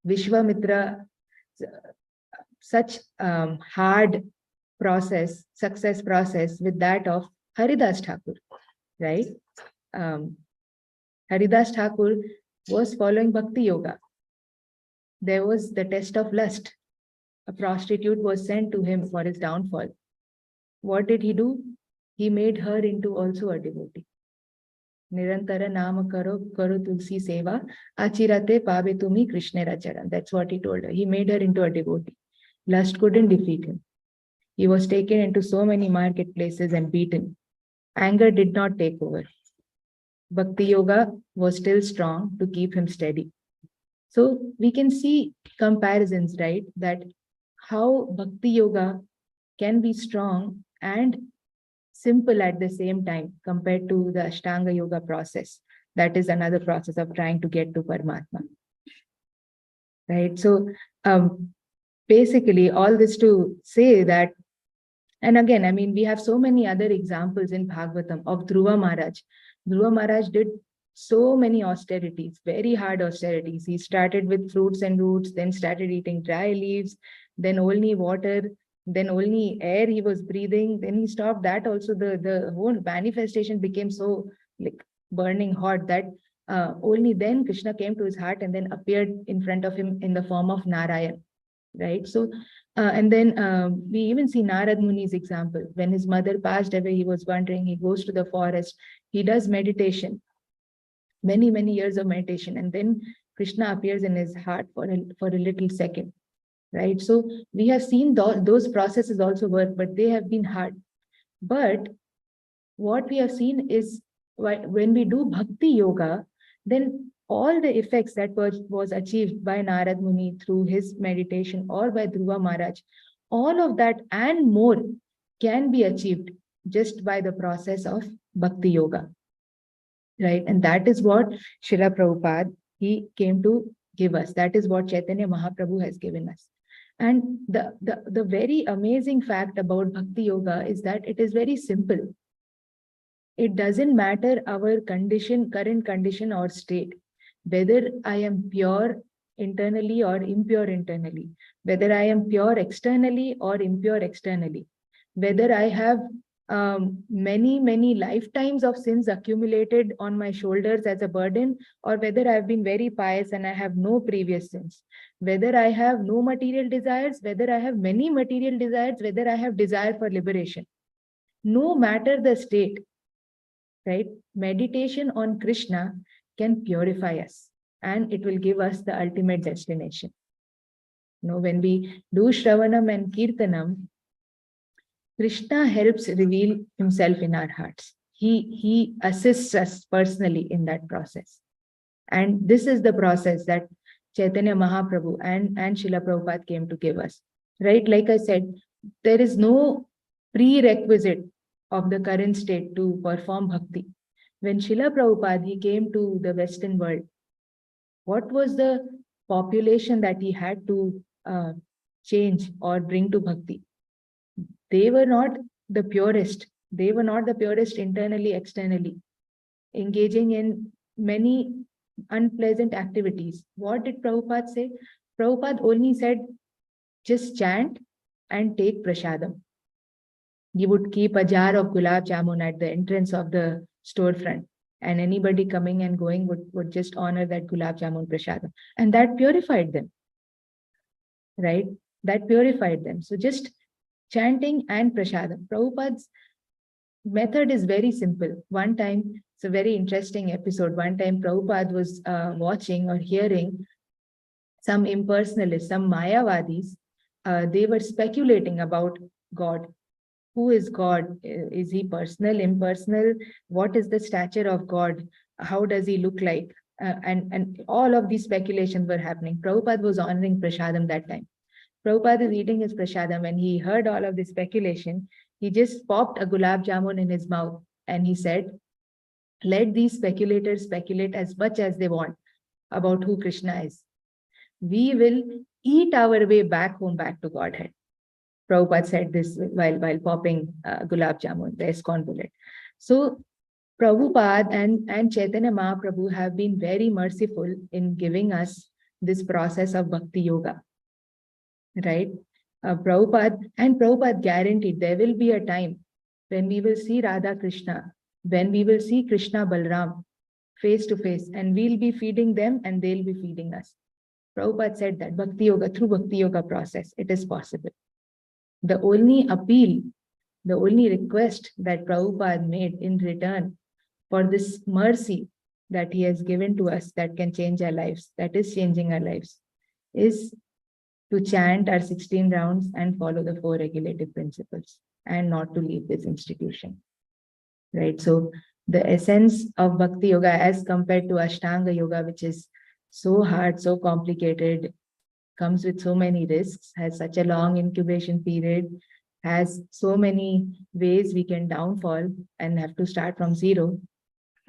Vishwamitra, such hard success process with that of Haridas Thakur, right? Haridas Thakur was following Bhakti Yoga. There was the test of lust. A prostitute was sent to him for his downfall. What did he do? He made her into also a devotee. Nirantara nama karo tulsi seva, achirate pabetumi krishnera charan. That's what he told her. He made her into a devotee. Lust couldn't defeat him. He was taken into so many marketplaces and beaten. Anger did not take over. Bhakti Yoga was still strong to keep him steady. So we can see comparisons, right? That how Bhakti Yoga can be strong and simple at the same time compared to the Ashtanga Yoga process. That is another process of trying to get to Paramatma. Right? So basically all this to say that, and again, I mean, we have so many other examples in Bhagavatam of Dhruva Maharaj. Dhruva Maharaj did so many austerities, very hard austerities. He started with fruits and roots, then started eating dry leaves, then only water, then only air he was breathing. Then he stopped that also. The whole manifestation became so like burning hot that only then Krishna came to his heart and then appeared in front of him in the form of Narayan. Right? So, and then we even see Narad Muni's example. When his mother passed away, he was wandering, he goes to the forest, he does meditation, many, many years of meditation, and then Krishna appears in his heart for a little second. Right? So we have seen those processes also work, but they have been hard. But what we have seen is when we do Bhakti Yoga, then all the effects that was achieved by Narad Muni through his meditation or by Dhruva Maharaj, all of that and more can be achieved just by the process of Bhakti Yoga. Right? And that is what Srila Prabhupada, he came to give us. That is what Chaitanya Mahaprabhu has given us. And the very amazing fact about Bhakti Yoga is that it is very simple. It doesn't matter our condition, current condition or state, whether I am pure internally or impure internally, whether I am pure externally or impure externally, whether I have many lifetimes of sins accumulated on my shoulders as a burden, or whether I've been very pious and I have no previous sins, whether I have no material desires, whether I have many material desires, whether I have desire for liberation. No matter the state, right? Meditation on Krishna can purify us and it will give us the ultimate destination. You know, when we do Shravanam and Kirtanam, Krishna helps reveal himself in our hearts. He assists us personally in that process. And this is the process that Chaitanya Mahaprabhu and Srila Prabhupada came to give us. Right? Like I said, there is no prerequisite of the current state to perform bhakti. When Srila Prabhupada, he came to the Western world, what was the population that he had to change or bring to bhakti? They were not the purest. They were not the purest internally, externally, engaging in many unpleasant activities. What did Prabhupada say? Prabhupada only said, just chant and take prasadam. He would keep a jar of gulab jamun at the entrance of the storefront, and anybody coming and going would just honor that gulab jamun prasadam. And that purified them, right? That purified them. So just chanting and prasadam. Prabhupada's method is very simple. One time, it's a very interesting episode. One time Prabhupada was watching or hearing some impersonalists, some Mayavadis. They were speculating about God. Who is God? Is he personal, impersonal? What is the stature of God? How does he look like? And all of these speculations were happening. Prabhupada was honoring prasadam that time. Prabhupada is eating his prasadam. When he heard all of this speculation, he just popped a gulab jamun in his mouth and he said, let these speculators speculate as much as they want about who Krishna is. We will eat our way back home, back to Godhead. Prabhupada said this while popping gulab jamun, the ISKCON bullet. So Prabhupada and Chaitanya Mahaprabhu have been very merciful in giving us this process of bhakti yoga, right? Prabhupada guaranteed there will be a time when we will see Radha Krishna, when we will see Krishna Balram face to face, and we'll be feeding them and they'll be feeding us. Prabhupada said that bhakti yoga, through bhakti yoga process, it is possible. The only appeal, the only request that Prabhupada made in return for this mercy that he has given to us that can change our lives, that is changing our lives, is to chant our 16 rounds and follow the 4 regulative principles and not to leave this institution, right? So the essence of bhakti yoga as compared to Ashtanga yoga, which is so hard, so complicated, comes with so many risks, has such a long incubation period, has so many ways we can downfall and have to start from zero.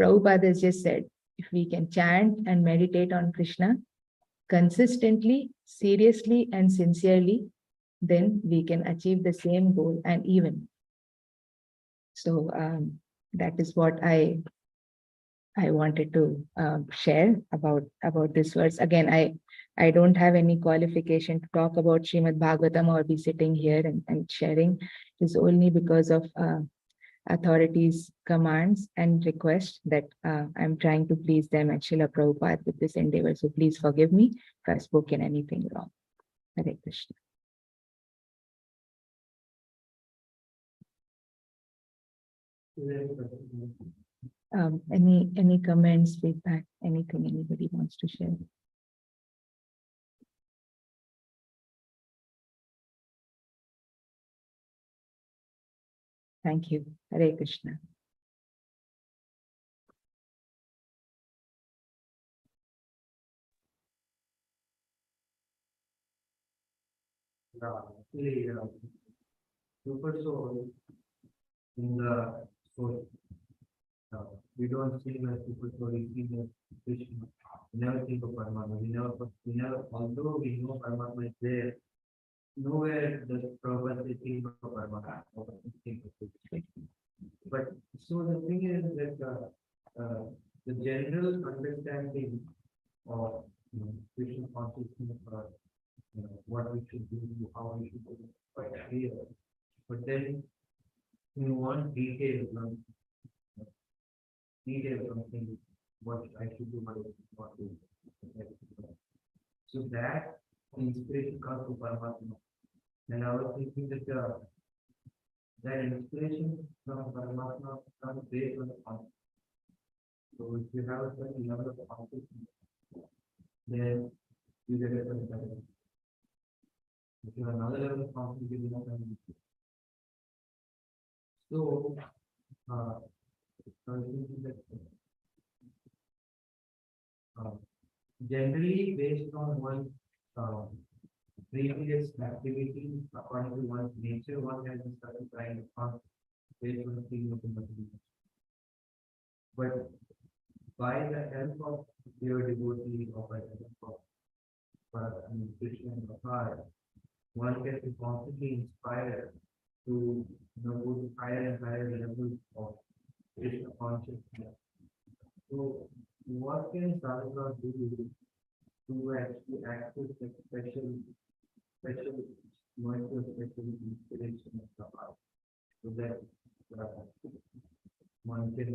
Prabhupada has just said, if we can chant and meditate on Krishna consistently, seriously, and sincerely, then we can achieve the same goal and even. So that is what I wanted to share about this verse. Again, I don't have any qualification to talk about Srimad Bhagavatam or be sitting here and sharing. It's only because of authorities' commands and requests that I'm trying to please them and Srila Prabhupada with this endeavor. So please forgive me if I've spoken anything wrong. Hare Krishna. Any comments, feedback, anything anybody wants to share? Thank you. Hare Krishna. Actually, super soul in the soul. We don't see the super soul, we see the Krishna. We never think of Paramatma. We never, although we know Paramatma is there, nowhere does Prabhupada think of Paramatma. But so the thing is that the general understanding of Krishna consciousness or what we should do, how we should do, quite clear. But then we want details on something, what I should do, what I should not do. So that inspiration comes from Paramatma. And I was thinking that that inspiration from Paramatma comes based on the concept. So if you have a certain level of consciousness, then you get a certain level. If you have another level of consciousness, you will not have any. So, I was thinking that generally based on one's previous activity, according to one's nature, one has a certain kind of consciousness based on the feeling of the motivation. But by the help of pure devotee or by the help of Krishna and Bhagavad, one gets constantly inspired to go to higher and higher levels of Krishna consciousness. So, what can sadhaka do to actually access the special molecule, special inspiration of the heart, so that one can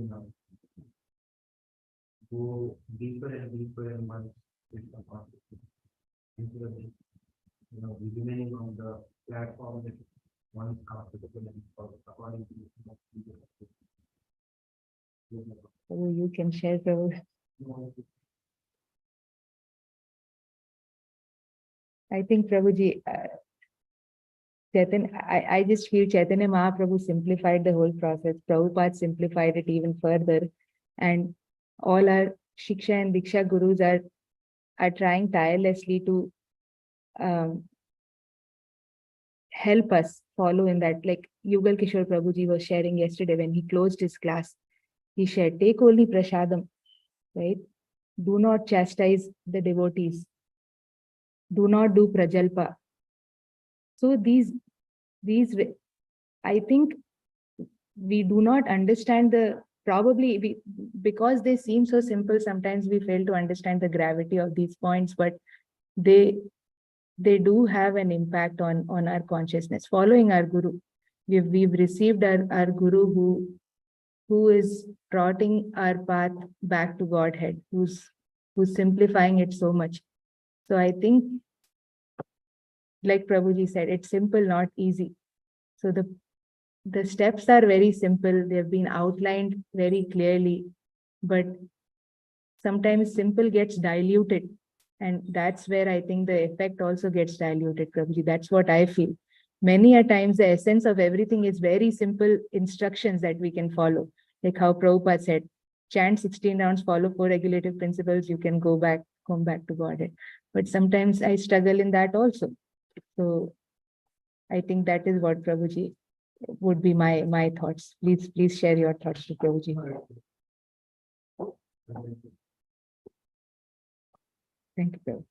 go deeper and deeper in one's Krishna consciousness, instead of remaining on the platform that one is comfortable and according to the So you can share, Prabhu. I think Prabhuji, I just feel Chaitanya Mahaprabhu simplified the whole process. Prabhupada simplified it even further. And all our Shiksha and Diksha gurus are trying tirelessly to help us follow in that. Like Yugal Kishore Prabhuji was sharing yesterday when he closed his class. He shared, take only prasadam, right? Do not chastise the devotees. Do not do prajalpa. So these, I think we do not understand because they seem so simple, sometimes we fail to understand the gravity of these points, but they do have an impact on our consciousness. Following our guru, we've received our guru who is trotting our path back to Godhead, who's simplifying it so much. So I think, like Prabhuji said, it's simple, not easy. So the steps are very simple. They've been outlined very clearly, but sometimes simple gets diluted. And that's where I think the effect also gets diluted, Prabhuji. That's what I feel. Many a times the essence of everything is very simple instructions that we can follow. Like how Prabhupada said, chant 16 rounds, follow 4 regulative principles, you can come back to Godhead. But sometimes I struggle in that also. So I think that is what Prabhuji would be my thoughts. Please share your thoughts to Prabhuji. Thank you, Prabhuji.